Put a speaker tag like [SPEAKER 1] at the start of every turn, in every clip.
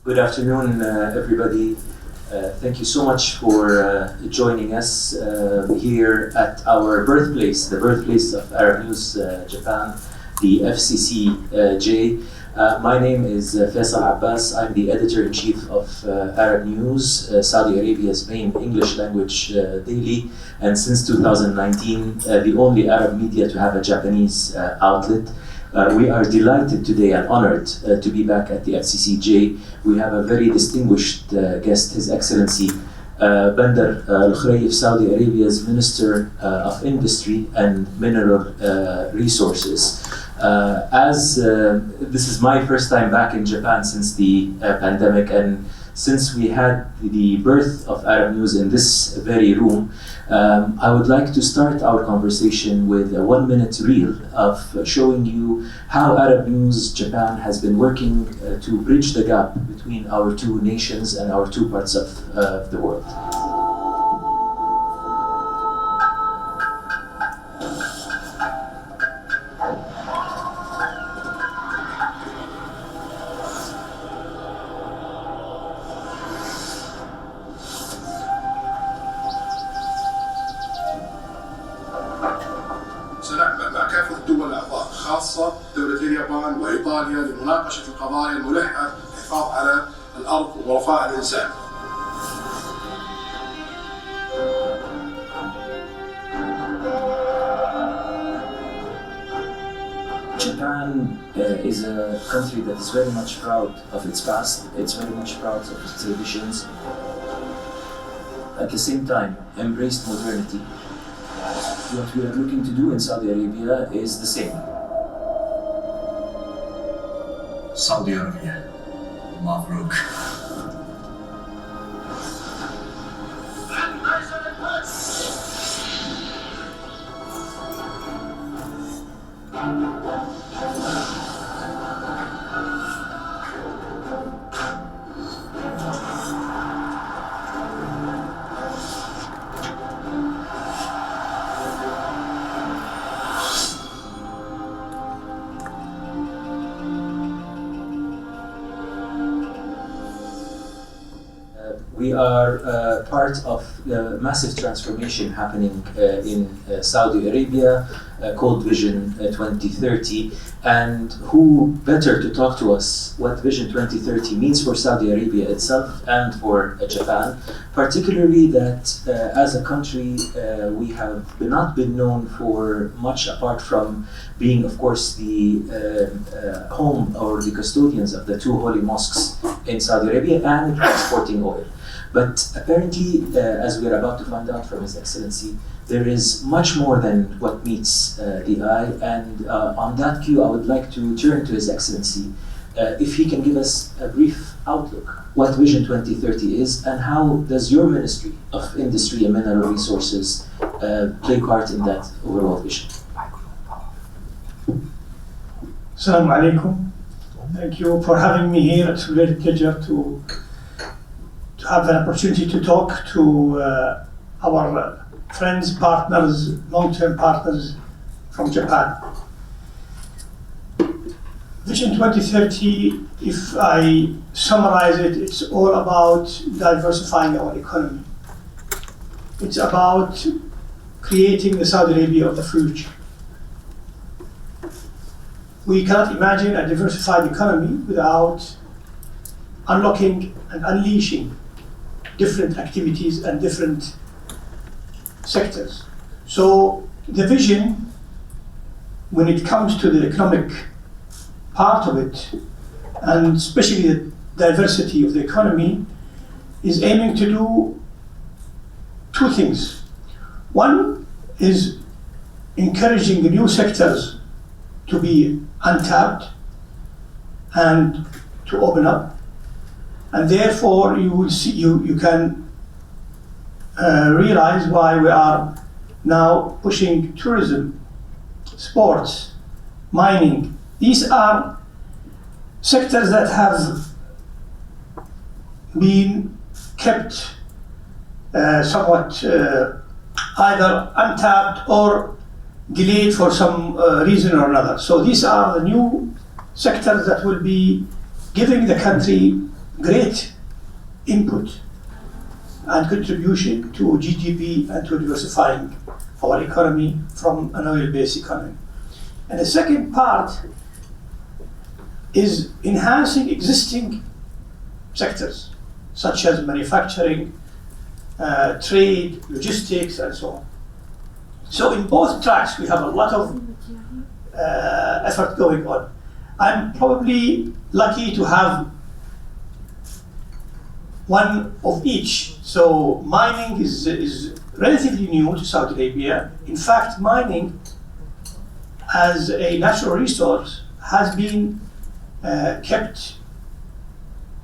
[SPEAKER 1] Good afternoon, everybody. Thank you so much for joining us here at our birthplace, the birthplace of Arab News Japan, the FCCJ. My name is Faisal Abbas. I'm the editor-in-chief of Arab News, Saudi Arabia's main English language daily, and since 2019, the only Arab media to have a Japanese outlet. We are delighted today and honored to be back at the FCCJ. We have a very distinguished guest, His Excellency Bandar AlKhorayef, Saudi Arabia's Minister of Industry and Mineral Resources. This is my first time back in Japan since the pandemic, and since we had the birth of Arab News in this very room, I would like to start our conversation with a 1-minute reel of showing you how Arab News Japan has been working to bridge the gap between our two nations and our two parts of the world.
[SPEAKER 2] مع كافة الدول الأعضاء خاصة دولة اليابان وإيطاليا لمناقشة القضايا الملحة للحفاظ على الأرض ورفاه الإنسان.
[SPEAKER 1] Japan is a country that is very much proud of its past. It's very much proud of its traditions. At the same time, embraced modernity. What we are looking to do in Saudi Arabia is the same.
[SPEAKER 3] Saudi Arabia, Mabruk.
[SPEAKER 1] We are part of the massive transformation happening in Saudi Arabia called Vision 2030, and who better to talk to us what Vision 2030 means for Saudi Arabia itself and for Japan, particularly that as a country we have not been known for much apart from being, of course, the home or the custodians of the two holy mosques in Saudi Arabia and exporting oil. But apparently, as we are about to find out from His Excellency, there is much more than what meets the eye. And on that cue, I would like to turn to His Excellency, if he can give us a brief outlook, what Vision 2030 is, and how does your Ministry of Industry and Mineral Resources play part in that overall vision?
[SPEAKER 4] Assalamu alaikum. Thank you for having me here. It's a great pleasure to have an opportunity to talk to our friends, partners, long-term partners from Japan. Vision 2030, if I summarize it, it's all about diversifying our economy. It's about creating the Saudi Arabia of the future. We cannot imagine a diversified economy without unlocking and unleashing different activities and different sectors. So the vision, when it comes to the economic part of it, and especially the diversity of the economy, is aiming to do two things. One is encouraging the new sectors to be untapped and to open up. And therefore, you will see, you can realize why we are now pushing tourism, sports, mining. These are sectors that have been kept somewhat either untapped or delayed for some reason or another. So these are the new sectors that will be giving the country great input and contribution to GDP and to diversifying our economy from an oil-based economy. And the second part is enhancing existing sectors, such as manufacturing, trade, logistics, and so on. So in both tracks, we have a lot of effort going on. I'm probably lucky to have one of each. So mining is relatively new to Saudi Arabia. In fact, mining as a natural resource has been kept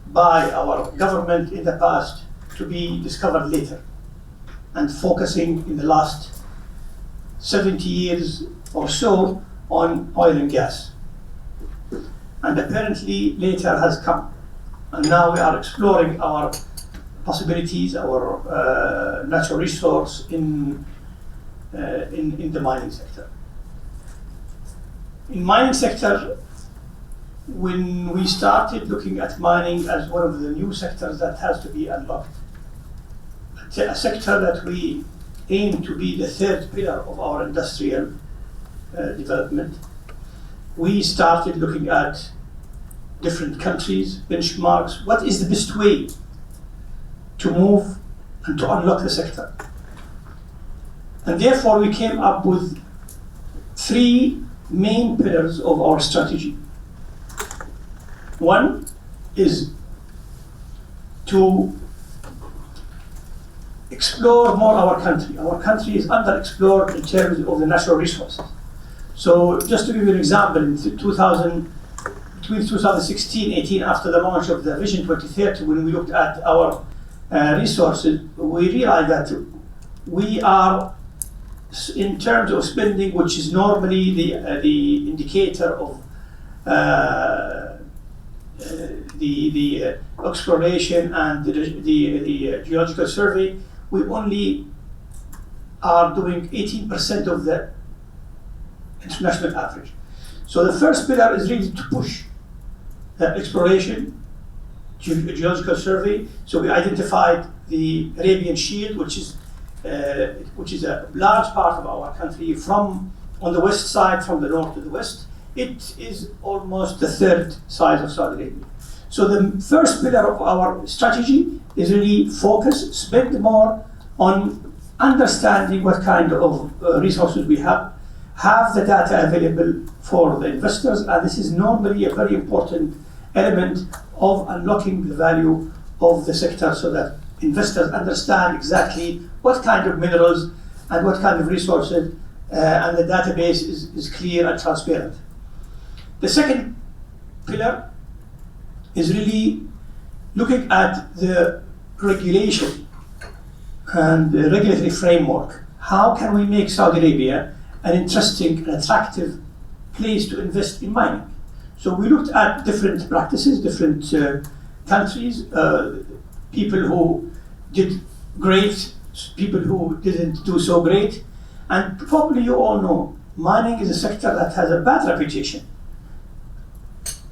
[SPEAKER 4] by our government in the past to be discovered later, and focusing in the last 70 years or so on oil and gas. And apparently later has come. And now we are exploring our possibilities, our natural resource in the mining sector. In mining sector, when we started looking at mining as one of the new sectors that has to be unlocked, a sector that we aim to be the third pillar of our industrial development, we started looking at different countries, benchmarks, what is the best way to move and to unlock the sector. And therefore we came up with three main pillars of our strategy. One is to explore more our country. Our country is underexplored in terms of the natural resources. So just to give you an example, in between 2016-18, after the launch of the Vision 2030, when we looked at our resources, we realized that we are, in terms of spending, which is normally the indicator of the exploration and the geological survey, we only are doing 18% of the international average. So the first pillar is really to push the exploration, geological survey. So we identified the Arabian Shield, which is a large part of our country, from on the west side, from the north to the west. It is almost the third size of Saudi Arabia. So the first pillar of our strategy is really focus, spend more on understanding what kind of resources we have the data available for the investors, and this is normally a very important element of unlocking the value of the sector, so that investors understand exactly what kind of minerals and what kind of resources, and the database is clear and transparent. The second pillar is really looking at the regulation and the regulatory framework. How can we make Saudi Arabia an interesting and attractive place to invest in mining? So we looked at different practices, different countries, people who did great, people who didn't do so great. And probably you all know, mining is a sector that has a bad reputation,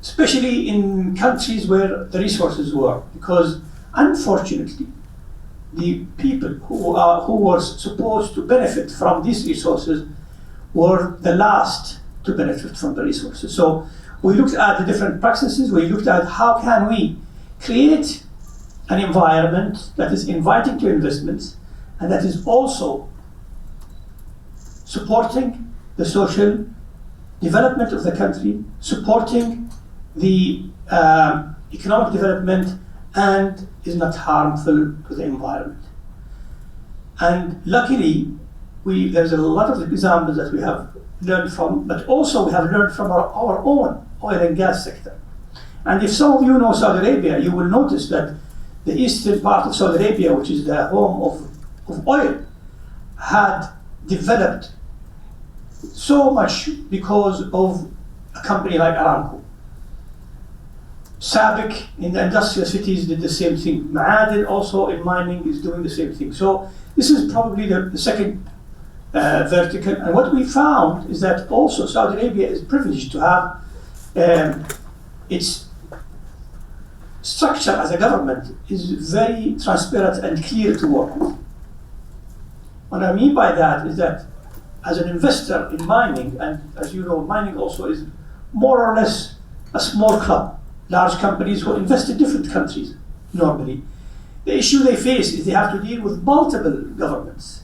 [SPEAKER 4] especially in countries where the resources were, because unfortunately, the people who were supposed to benefit from these resources were the last to benefit from the resources. So we looked at the different practices, we looked at how can we create an environment that is inviting to investments and that is also supporting the social development of the country, supporting the economic development, and is not harmful to the environment. And luckily, there's a lot of examples that we have learned from, but also we have learned from our own oil and gas sector. And if some of you know Saudi Arabia, you will notice that the eastern part of Saudi Arabia, which is the home of oil, had developed so much because of a company like Aramco. Sabic in the industrial cities did the same thing. Ma'adin also in mining is doing the same thing. So this is probably the second vertical. And what we found is that also Saudi Arabia is privileged to have its structure as a government is very transparent and clear to work with. What I mean by that is that as an investor in mining, and as you know, mining also is more or less a small club, large companies who invest in different countries normally. The issue they face is they have to deal with multiple governments,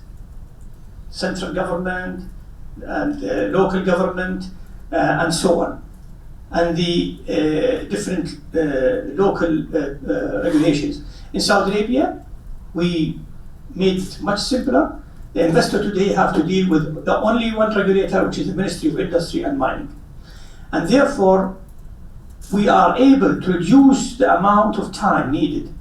[SPEAKER 4] central government and local government and so on, and the different local regulations. In Saudi Arabia, we made it much simpler. The investor today have to deal with the only one regulator, which is the Ministry of Industry and Mining. And therefore, we are able to reduce the amount of time needed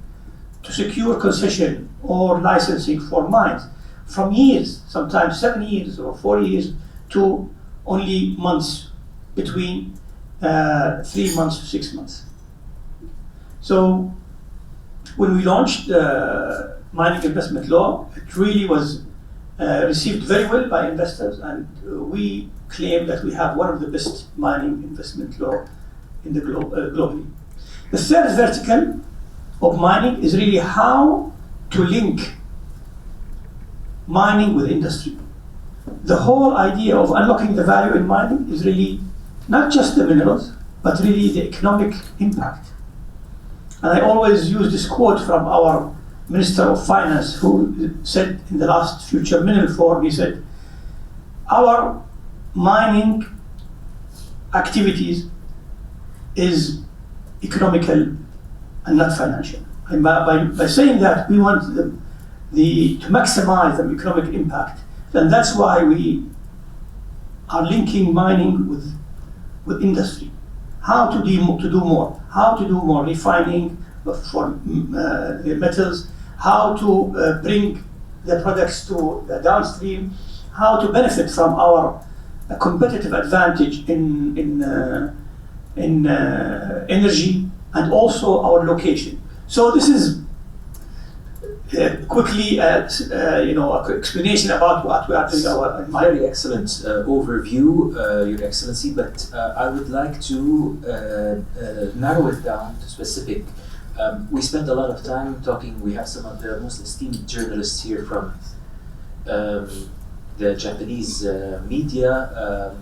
[SPEAKER 4] to secure concession or licensing for mines from years, sometimes 7 years or 4 years, to only months, between 3 months to 6 months. So when we launched the mining investment law, it really was received very well by investors, and we claim that we have one of the best mining investment law in the globally. The third vertical of mining is really how to link mining with industry. The whole idea of unlocking the value in mining is really not just the minerals, but really the economic impact. And I always use this quote from our Minister of Finance, who said in the last Future Mineral Forum, he said, our mining activities is economical and not financial. And by saying that, we want to maximize the economic impact. And that's why we are linking mining with industry. How to do more refining for the metals, how to bring the products to the downstream, how to benefit from our competitive advantage in energy, and also our location. So this is quickly, a quick explanation about what we are doing. Our
[SPEAKER 1] very excellent overview, Your Excellency. But I would like to narrow it down to specific. We spent a lot of time talking. We have some of the most esteemed journalists here from the Japanese media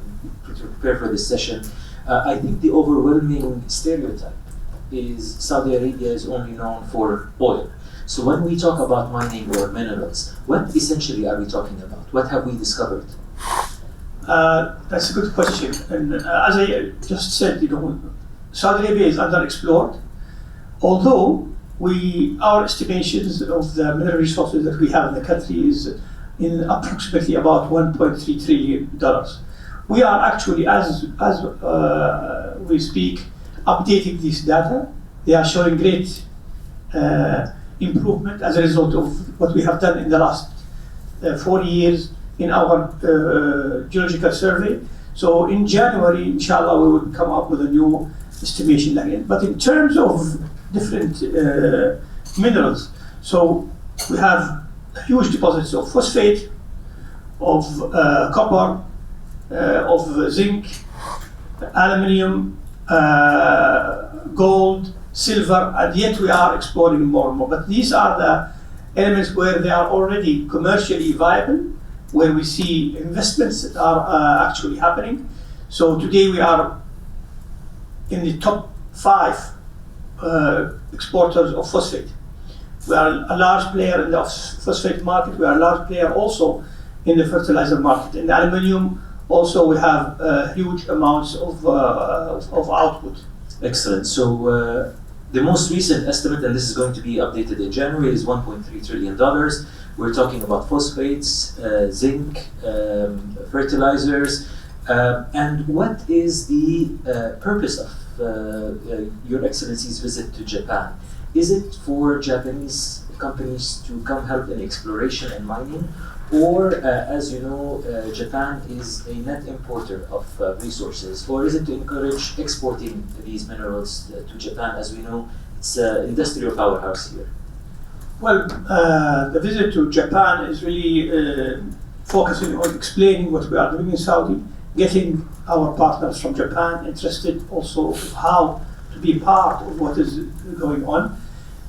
[SPEAKER 1] to prepare for this session. I think the overwhelming stereotype is Saudi Arabia is only known for oil. So when we talk about mining or minerals, what essentially are we talking about? What have we discovered?
[SPEAKER 4] That's a good question. And as I just said, Saudi Arabia is underexplored. Although our estimations of the mineral resources that we have in the country is in approximately about $1.3 trillion. We are actually, as we speak, updating this data. They are showing great improvement as a result of what we have done in the last 40 years in our geological survey. So in January, inshallah, we will come up with a new estimation again. But in terms of different minerals, so we have huge deposits of phosphate, of copper, of zinc, aluminium, gold, silver, and yet we are exploring more and more. But these are the elements where they are already commercially viable, where we see investments that are actually happening. So today we are in the top 5 exporters of phosphate. We are a large player in the phosphate market. We are a large player also in the fertilizer market. In the aluminium, also we have huge amounts of output.
[SPEAKER 1] Excellent. So the most recent estimate, and this is going to be updated in January, is $1.3 trillion. We're talking about phosphates, zinc, fertilizers. And what is the purpose of Your Excellency's visit to Japan? Is it for Japanese companies to come help in exploration and mining? Or, as you know, Japan is a net importer of resources, or is it to encourage exporting these minerals to Japan? As we know, it's an industrial powerhouse here.
[SPEAKER 4] Well, the visit to Japan is really focusing on explaining what we are doing in Saudi, getting our partners from Japan interested also in how to be part of what is going on.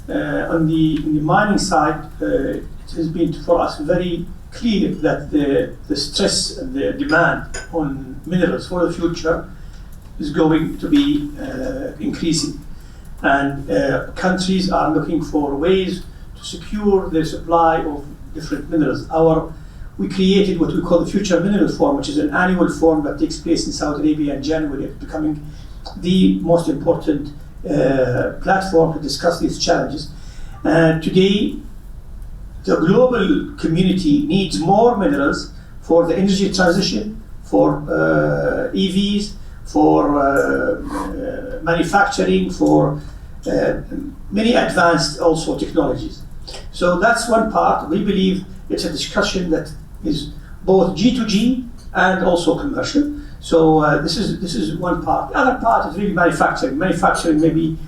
[SPEAKER 4] On the mining side, it has been for us very clear that the stress and the demand on minerals for the future is going to be increasing. And countries are looking for ways to secure their supply of different minerals. We created what we call the Future Minerals Forum, which is an annual forum that takes place in Saudi Arabia in January, becoming the most important platform to discuss these challenges. Today, the global community needs more minerals for the energy transition, for EVs, for manufacturing, for many advanced also technologies. So that's one part. We believe it's a discussion that is both G2G and also commercial. So this is one part. The other part is really manufacturing. Manufacturing maybe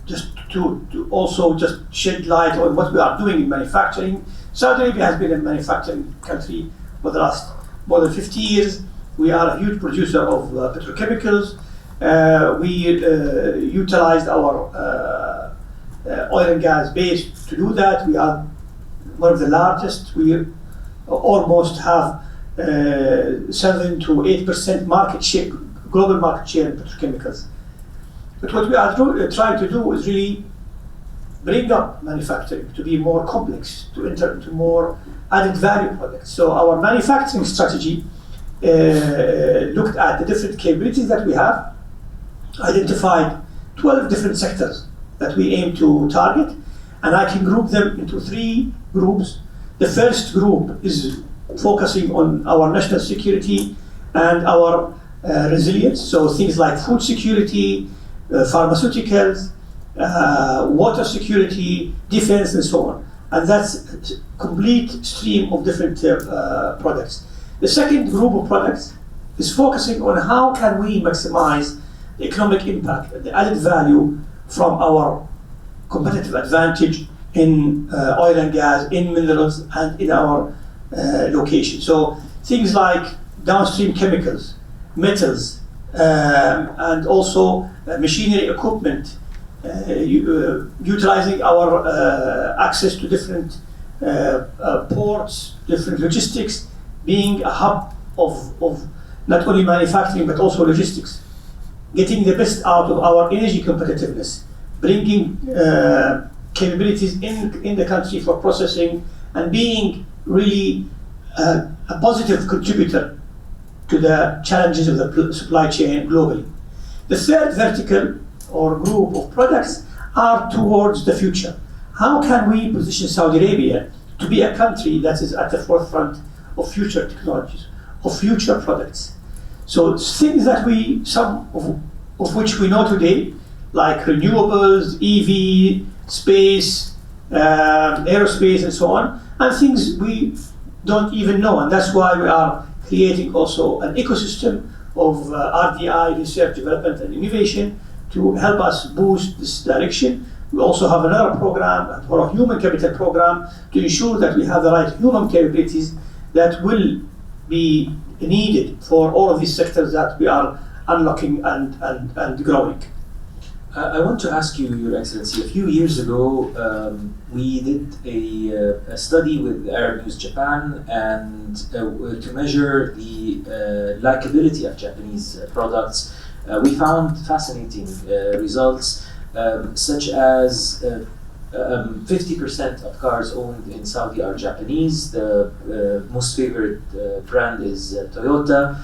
[SPEAKER 4] just to also just shed light on what we are doing in manufacturing. Saudi Arabia has been a manufacturing country for the last more than 50 years. We are a huge producer of petrochemicals. We utilized our oil and gas base to do that. We are one of the largest. We almost have 7 to 8% market share, global market share in petrochemicals. But what we are trying to do is really bring up manufacturing to be more complex, to enter into more added value products. So our manufacturing strategy looked at the different capabilities that we have, identified 12 different sectors that we aim to target, and I can group them into 3 groups. The first group is focusing on our national security and our resilience, so things like food security, pharmaceuticals, water security, defense, and so on. And that's a complete stream of different products. The second group of products is focusing on how can we maximize the economic impact and the added value from our competitive advantage in oil and gas, in minerals, and in our location. So things like downstream chemicals, metals, and also machinery equipment, utilizing our access to different ports, different logistics, being a hub of not only manufacturing but also logistics, getting the best out of our energy competitiveness, bringing capabilities in the country for processing, and being really a positive contributor to the challenges of the supply chain globally. The third vertical or group of products are towards the future. How can we position Saudi Arabia to be a country that is at the forefront of future technologies, of future products? So things that some of which we know today, like renewables, EV, space, aerospace, and so on, and things we don't even know. And that's why we are creating also an ecosystem of RDI, research, development, and innovation, to help us boost this direction. We also have another program, or a human capital program, to ensure that we have the right human capabilities that will be needed for all of these sectors that we are unlocking and growing.
[SPEAKER 1] I want to ask you, Your Excellency, a few years ago, we did a study with Arab News Japan and to measure the likability of Japanese products. We found fascinating results, such as 50% of cars owned in Saudi are Japanese. The most favorite brand is Toyota.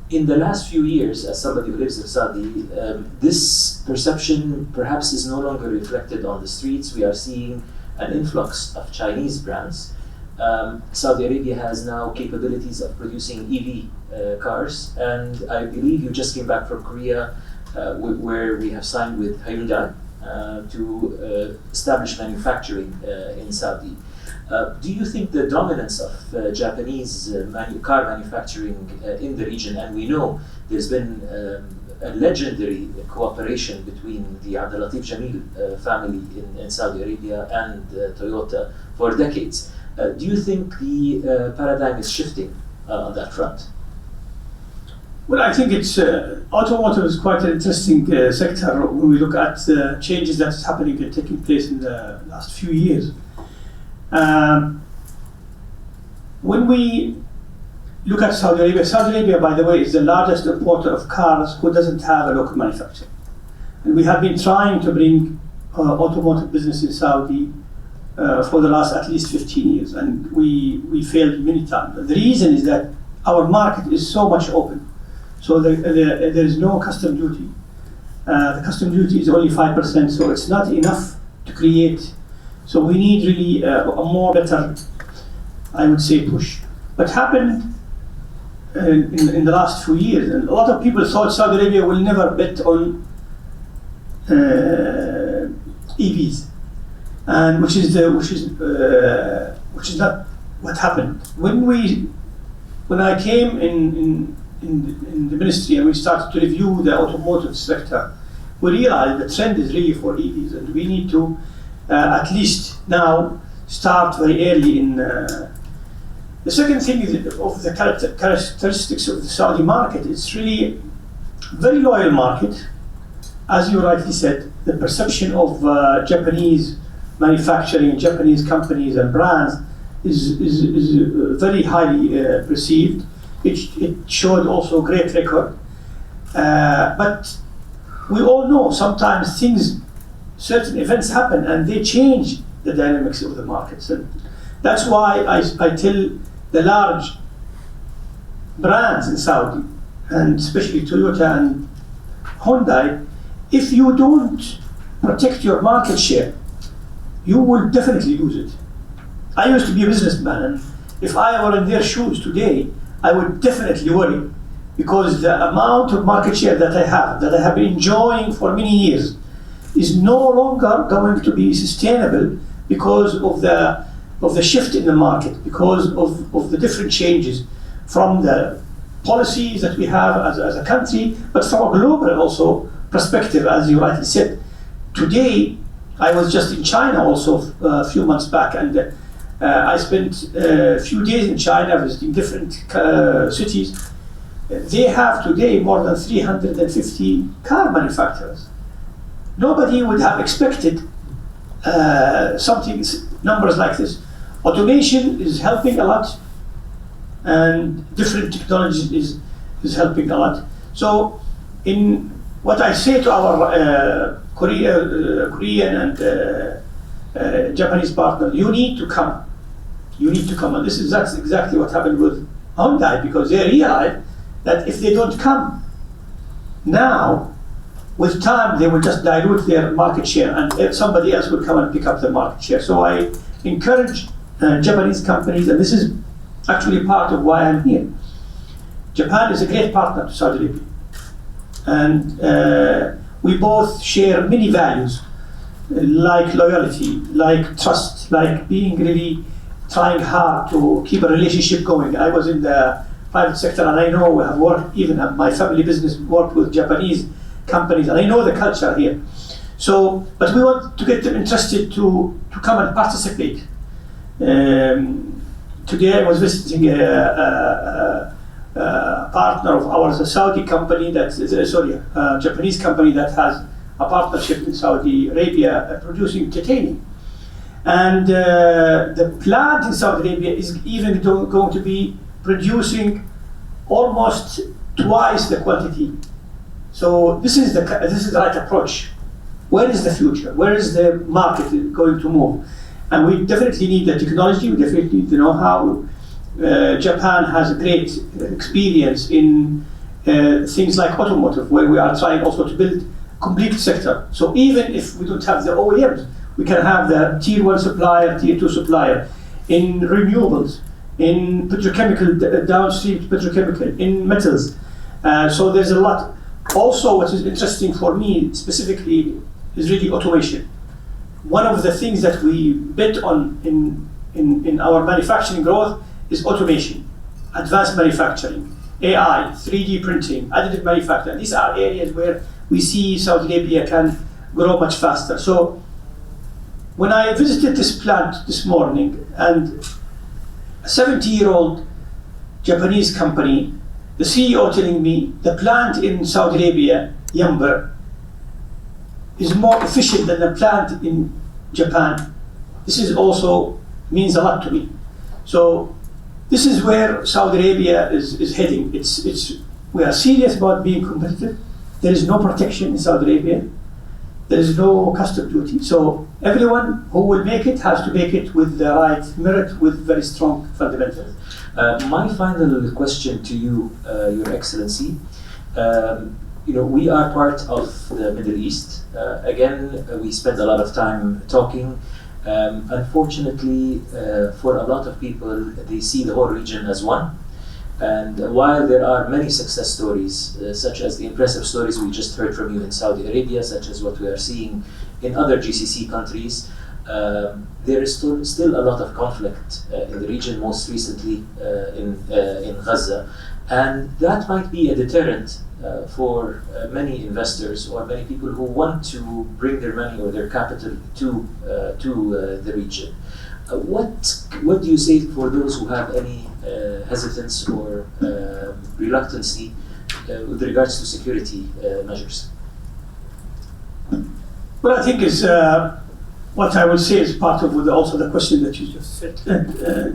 [SPEAKER 1] In the last few years, as somebody who lives in Saudi, this perception perhaps is no longer reflected on the streets. We are seeing an influx of Chinese brands. Saudi Arabia has now capabilities of producing EV cars, and I believe you just came back from Korea, where we have signed with Hyundai to establish manufacturing in Saudi. Do you think the dominance of Japanese car manufacturing in the region, and we know there's been a legendary cooperation between the Abdulatif Jamil family in Saudi Arabia and Toyota for decades. Do you think the paradigm is shifting on that front?
[SPEAKER 4] Well, I think it's automotive is quite an interesting sector when we look at the changes that's happening and taking place in the last few years. When we look at Saudi Arabia, by the way, is the largest importer of cars who doesn't have a local manufacturer. And we have been trying to bring automotive business in Saudi for the last at least 15 years, and we failed many times. The reason is that our market is so much open. So there is no custom duty. The custom duty is only 5%, so it's not enough to create. So we need really a more better, I would say, push. What happened in the last few years, and a lot of people thought Saudi Arabia will never bet on EVs, and which is not what happened. When I came in the ministry and we started to review the automotive sector, we realized the trend is really for EVs, and we need to at least now start very early in. The second thing is of the characteristics of the Saudi market. It's really a very loyal market. As you rightly said, the perception of Japanese manufacturing, Japanese companies and brands is very highly perceived. It showed also great record. But we all know sometimes certain events happen and they change the dynamics of the markets. And that's why I tell the large brands in Saudi, and especially Toyota and Hyundai, if you don't protect your market share, you will definitely lose it. I used to be a businessman, and if I were in their shoes today, I would definitely worry, because the amount of market share that I have been enjoying for many years, is no longer going to be sustainable because of the shift in the market, because of the different changes from the policies that we have as a country, but from a global also perspective, as you rightly said. Today, I was just in China also a few months back, and I spent a few days in China visiting different cities. They have today more than 350 car manufacturers. Nobody would have expected numbers like this. Automation is helping a lot, and different technologies is helping a lot. So, in what I say to our Korean and Japanese partners, you need to come. You need to come, and that's exactly what happened with Hyundai, because they realized that if they don't come now, with time they will just dilute their market share, and somebody else will come and pick up the market share. So I encourage Japanese companies, and this is actually part of why I'm here. Japan is a great partner to Saudi Arabia, and we both share many values, like loyalty, like trust, like being really trying hard to keep a relationship going. I was in the private sector, and I know I have worked, even at my family business, worked with Japanese companies, and I know the culture here. So, but we want to get them interested to come and participate. Today I was visiting a partner of ours, a Saudi company Japanese company that has a partnership in Saudi Arabia producing titanium. And the plant in Saudi Arabia is even going to be producing almost twice the quantity. So this is the right approach. Where is the future? Where is the market going to move? And we definitely need the technology. We definitely need the know-how. Japan has a great experience in things like automotive, where we are trying also to build a complete sector. So even if we don't have the OEMs, we can have the tier 1 supplier, tier 2 supplier in renewables, in petrochemical, downstream petrochemical, in metals. So there's a lot. Also, what is interesting for me specifically is really automation. One of the things that we bet on in our manufacturing growth is automation, advanced manufacturing, AI, 3D printing, additive manufacturing. These are areas where we see Saudi Arabia can grow much faster. So when I visited this plant this morning, and a 70-year-old Japanese company the CEO telling me the plant in Saudi Arabia, Yanbu, is more efficient than the plant in Japan. This is also means a lot to me. So this is where Saudi Arabia is heading. We are serious about being competitive. There is no protection in Saudi Arabia. There is no custom duty. So everyone who will make it has to make it with the right merit, with very strong fundamentals.
[SPEAKER 1] My final question to you, Your Excellency. We are part of the Middle East. Again, we spend a lot of time talking. Unfortunately, for a lot of people, they see the whole region as one. And while there are many success stories, such as the impressive stories we just heard from you in Saudi Arabia, such as what we are seeing in other GCC countries, there is still a lot of conflict in the region, most recently in Gaza. And that might be a deterrent for many investors or many people who want to bring their money or their capital to the region. What do you say for those who have any hesitance or reluctancy with regards to security measures?
[SPEAKER 4] Well, I think is what I will say is part of also the question that you just said.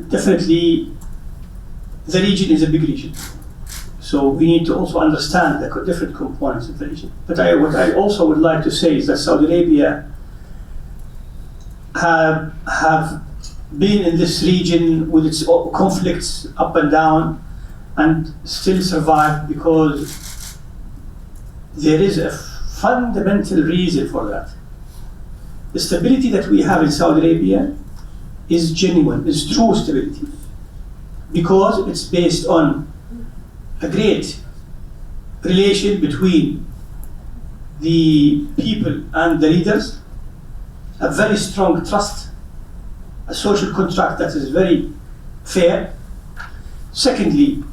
[SPEAKER 4] Definitely, the region is a big region. So we need to also understand the different components of the region. But what I also would like to say is that Saudi Arabia have been in this region with its conflicts up and down and still survived because there is a fundamental reason for that. The stability that we have in Saudi Arabia is genuine, is true stability, because it's based on a great relation between the people and the leaders, a very strong trust, a social contract that is very fair. Secondly,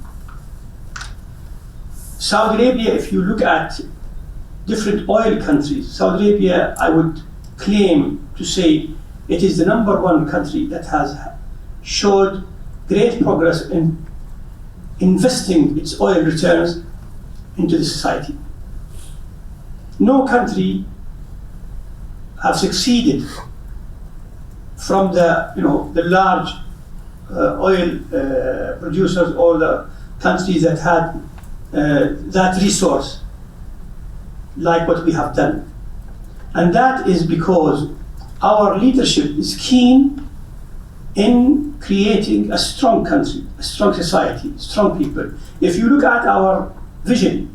[SPEAKER 4] Saudi Arabia, if you look at different oil countries, Saudi Arabia, I would claim to say it is the #1 country that has showed great progress in investing its oil returns into the society. No country have succeeded from the large oil producers or the countries that had that resource like what we have done. And that is because our leadership is keen in creating a strong country, a strong society, strong people. If you look at our vision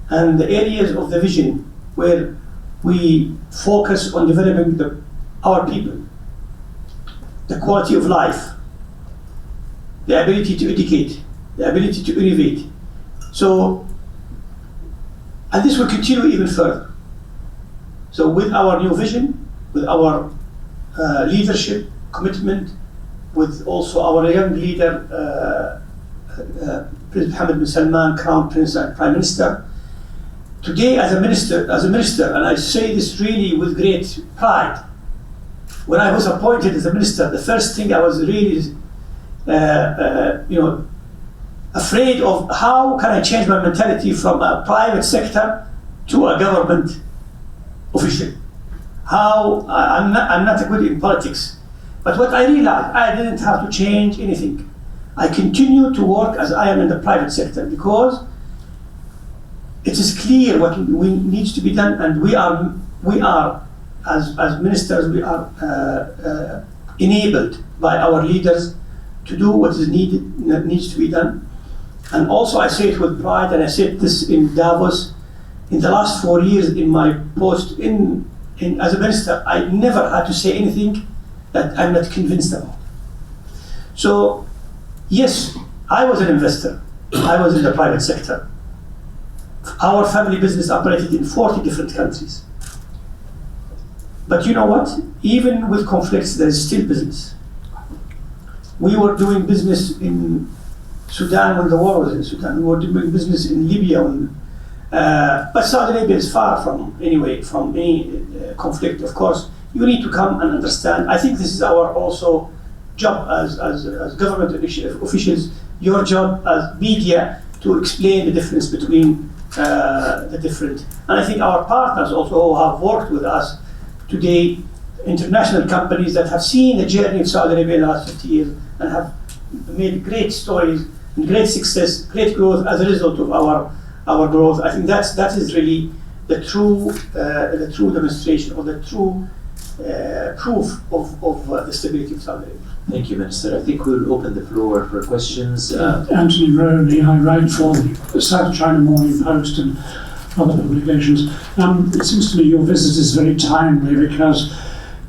[SPEAKER 4] and the areas of the vision where we focus on developing our people, the quality of life, the ability to educate, the ability to innovate. So, and this will continue even further. So with our new vision, with our leadership, commitment, with also our young leader, Prince Mohammed bin Salman, Crown Prince and Prime Minister, today as a minister, and I say this really with great pride, when I was appointed as a minister, the first thing I was really afraid of, how can I change my mentality from a private sector to a government official? I'm not good in politics. But what I realized, I didn't have to change anything. I continue to work as I am in the private sector because it is clear what needs to be done, and we are as ministers, we are enabled by our leaders to do what is needs to be done. And also I say it with pride, and I said this in Davos, in the last 4 years in my post as a minister, I never had to say anything that I'm not convinced about. So, yes, I was an investor. I was in the private sector. Our family business operated in 40 different countries. But you know what? Even with conflicts, there is still business. We were doing business in Sudan when the war was in Sudan. We were doing business in Libya. But Saudi Arabia is far from any conflict. Of course, you need to come and understand. I think this is our also job as government officials, your job as media, to explain the difference between the different. And I think our partners also who have worked with us today, international companies that have seen the journey of Saudi Arabia in the last 50 years and have made great stories and great success, great growth as a result of our growth. I think that is really the true demonstration or the true proof of the stability of Saudi Arabia.
[SPEAKER 1] Thank you, Minister. I think we'll open the floor for questions.
[SPEAKER 5] Anthony Rowley, I write for the South China Morning Post and other publications. It seems to me your visit is very timely because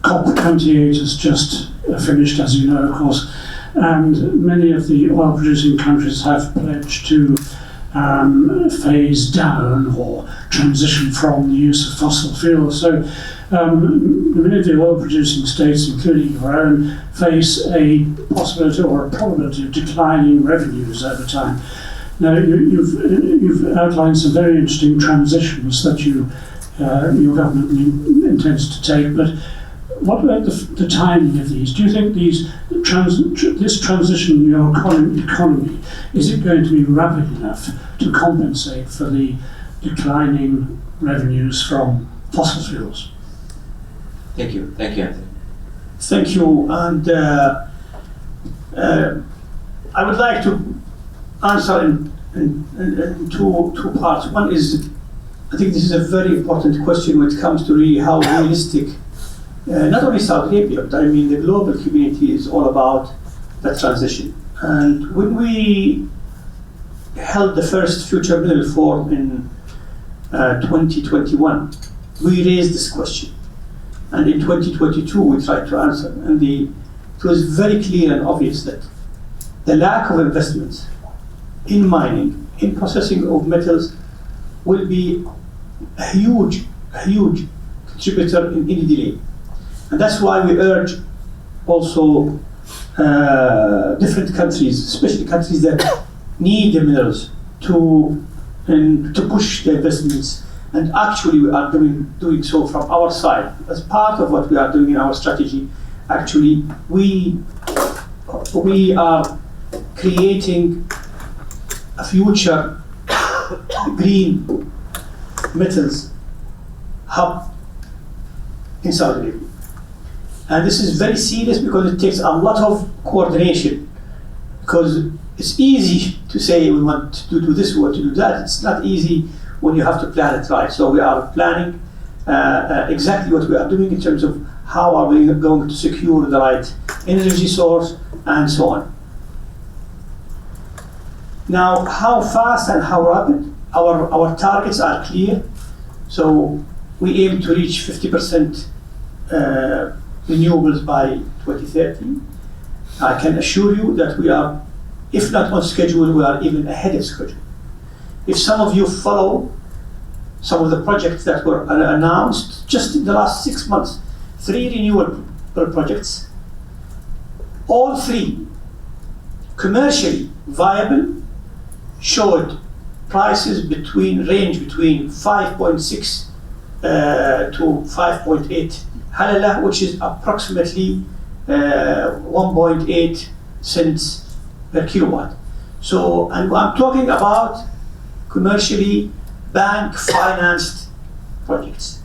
[SPEAKER 5] COP28 has just finished, as you know, of course, and many of the oil-producing countries have pledged to phase down or transition from the use of fossil fuels. So many of the oil-producing states, including your own, face a possibility or a probability of declining revenues over time. Now, you've outlined some very interesting transitions that your government intends to take, but what about the timing of these? Do you think this transition in your economy, is it going to be rapid enough to compensate for the declining revenues from fossil fuels?
[SPEAKER 1] Thank you, Anthony.
[SPEAKER 4] Thank you, and I would like to answer in two parts. One is, I think this is a very important question when it comes to really how realistic, not only Saudi Arabia, but I mean the global community is all about that transition. And when we held the first Future Middle Forum in 2021, we raised this question. And in 2022, we tried to answer. And it was very clear and obvious that the lack of investments in mining, in processing of metals, will be a huge contributor in any delay. And that's why we urge also different countries, especially countries that need the minerals, to push the investments. And actually we are doing so from our side. As part of what we are doing in our strategy, actually we are creating a future green metals hub in Saudi Arabia. And this is very serious because it takes a lot of coordination, because it's easy to say we want to do this, we want to do that. It's not easy when you have to plan it right. So we are planning exactly what we are doing in terms of how are we going to secure the right energy source and so on. Now, how fast and how rapid? Our targets are clear. So we aim to reach 50% renewables by 2030. I can assure you that we are, if not on schedule, we are even ahead of schedule. If some of you follow some of the projects that were announced just in the last 6 months, 3 renewable projects, all 3 commercially viable, showed prices range between 5.6 to 5.8 halala, which is approximately 1.8 cents per kilowatt. So, and I'm talking about commercially bank-financed projects.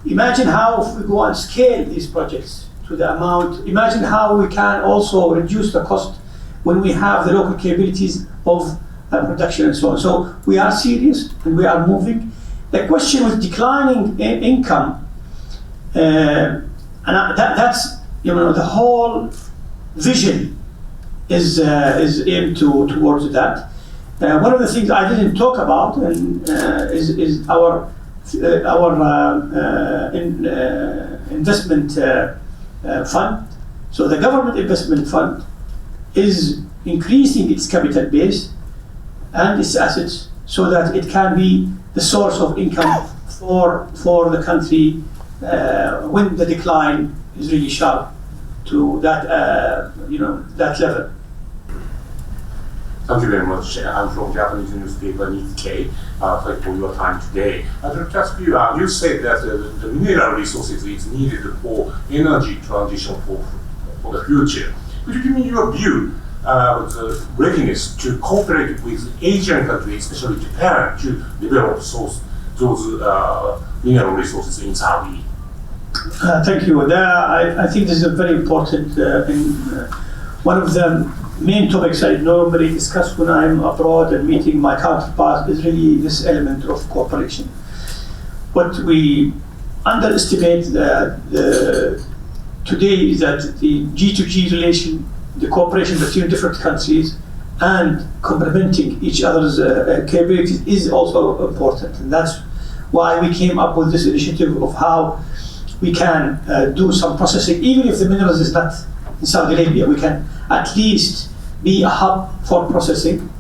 [SPEAKER 4] Imagine how if we go and scale these projects to the amount, imagine how we can also reduce the cost when we have the local capabilities of production and so on. So we are serious and we are moving. The question with declining income, and that's, the whole vision is aimed towards that. One of the things I didn't talk about is our investment fund. So the government investment fund is increasing its capital base and its assets so that it can be the source of income for the country when the decline is really sharp to that that level.
[SPEAKER 6] Thank you very much. I'm from Japanese newspaper Nikkei. Thank you for your time today. I'd like to ask you, you said that the mineral resources is needed for energy transition for the future. Could you give me your view? the readiness to cooperate with Asian countries, especially Japan, to develop those mineral resources in Saudi?
[SPEAKER 4] Thank you. I think this is a very important one of the main topics I normally discuss when I'm abroad and meeting my counterparts is really this element of cooperation. What we underestimate today is that the G2G relation, the cooperation between different countries and complementing each other's capabilities is also important. And that's why we came up with this initiative of how we can do some processing, even if the minerals is not in Saudi Arabia, we can at least be a hub for processing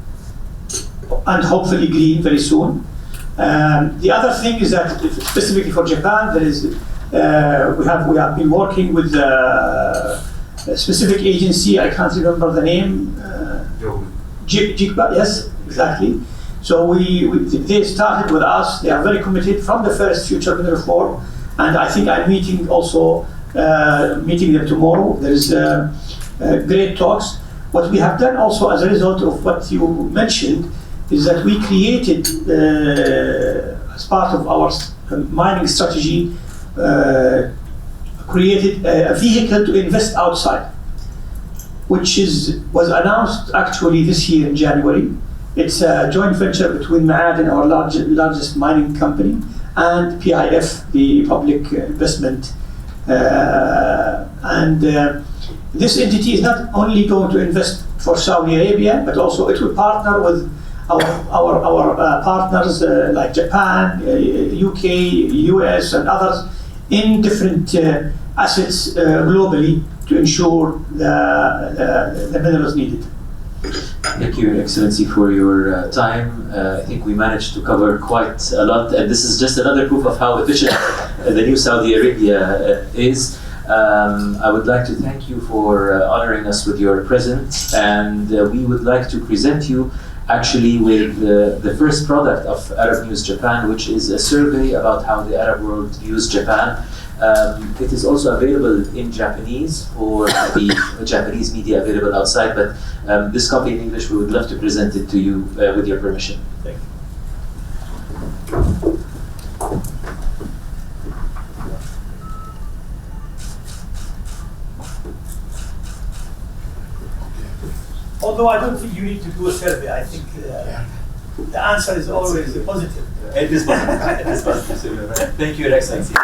[SPEAKER 4] and hopefully green very soon. The other thing is that specifically for Japan, there is we have been working with a specific agency. I can't remember the name. JICPA, yes, exactly. So they started with us. They are very committed from the first Future Mineral Forum, and I think I'm meeting them tomorrow. There is great talks. What we have done also as a result of what you mentioned is that we created, as part of our mining strategy, created a vehicle to invest outside, which was announced actually this year in January. It's a joint venture between Ma'aden, our largest mining company, and PIF, the Public Investment. This entity is not only going to invest for Saudi Arabia, but also it will partner with our partners like Japan, UK, US, and others in different assets globally to ensure the minerals needed.
[SPEAKER 1] Thank you, Your Excellency, for your time. I think we managed to cover quite a lot, and this is just another proof of how efficient the new Saudi Arabia is. I would like to thank you for honoring us with your presence, and we would like to present you actually with the first product of Arab News Japan, which is a survey about how the Arab world views Japan. It is also available in Japanese for the Japanese media available outside, but this copy in English, we would love to present it to you with your permission. Thank you.
[SPEAKER 4] Although I don't think you need to do a survey, I think the answer is always positive.
[SPEAKER 1] It is positive. It is positive. Thank you, Your Excellency.